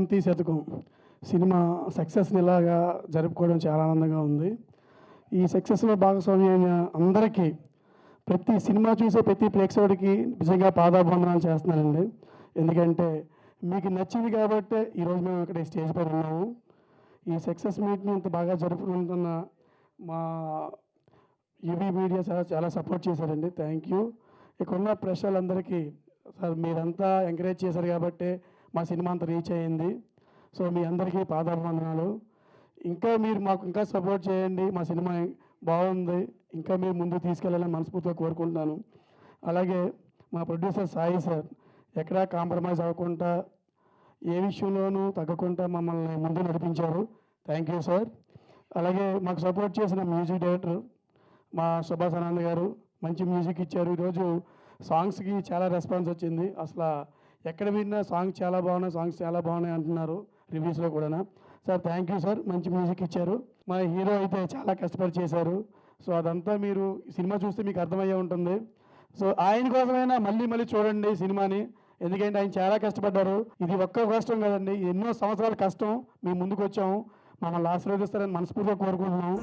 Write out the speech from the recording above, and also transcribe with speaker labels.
Speaker 1: శ్రీమంతి శతకం సినిమా సక్సెస్ని ఇలాగా జరుపుకోవడం చాలా ఆనందంగా ఉంది. ఈ సక్సెస్లో భాగస్వామి అయిన అందరికీ, ప్రతి సినిమా చూసే ప్రతి ప్రేక్షకుడికి నిజంగా పాదాభివందనాలు చేస్తున్నానండి. ఎందుకంటే మీకు నచ్చింది కాబట్టే ఈరోజు మేము ఇక్కడ స్టేజ్ పైన ఉన్నాము. ఈ సక్సెస్ మీట్ని ఇంత బాగా జరుపుకుంటున్న మా యూవీ మీడియా చాలా చాలా సపోర్ట్ చేశారండి. Thank you. ఇక్కడున్న ప్రేక్షకులందరికీ సార్ మీరంతా ఎంకరేజ్ చేశారు కాబట్టి మా సినిమా అంతా రీచ్ అయ్యింది. సో మీ అందరికీ పాదాభివందనాలు. ఇంకా మీరు మాకు ఇంకా సపోర్ట్ చేయండి. మా సినిమా బాగుంది, ఇంకా మీరు ముందుకు తీసుకెళ్ళాలని మనస్ఫూర్తిగా కోరుకుంటున్నాను. అలాగే మా ప్రొడ్యూసర్ సాయి సార్ ఎక్కడా కాంప్రమైజ్ అవ్వకుండా, ఏ విషయంలోనూ తగ్గకుండా మమ్మల్ని ముందు నడిపించారు. Thank you sir. అలాగే మాకు సపోర్ట్ చేసిన మ్యూజిక్ డైరెక్టర్ మా సుభాష్ ఆనంద్ గారు మంచి మ్యూజిక్ ఇచ్చారు. ఈరోజు సాంగ్స్కి చాలా రెస్పాన్స్ వచ్చింది. అసలు ఎక్కడ విన్నా సాంగ్స్ చాలా బాగున్నాయి అంటున్నారు రివ్యూస్లో కూడా. సార్ థ్యాంక్ యూ సార్, మంచి మ్యూజిక్ ఇచ్చారు. మా హీరో అయితే చాలా కష్టపడి చేశారు. సో అదంతా మీరు సినిమా చూస్తే మీకు అర్థమయ్యే ఉంటుంది. సో ఆయన కోసమైనా మళ్ళీ చూడండి సినిమాని, ఎందుకంటే ఆయన చాలా కష్టపడ్డారు. ఇది ఒక్క కష్టం కదండి, ఎన్నో సంవత్సరాల కష్టం మీ ముందుకు వచ్చాము. మమ్మల్ని ఆశీర్వదిస్తారని మనస్ఫూర్తిగా కోరుకుంటున్నాము.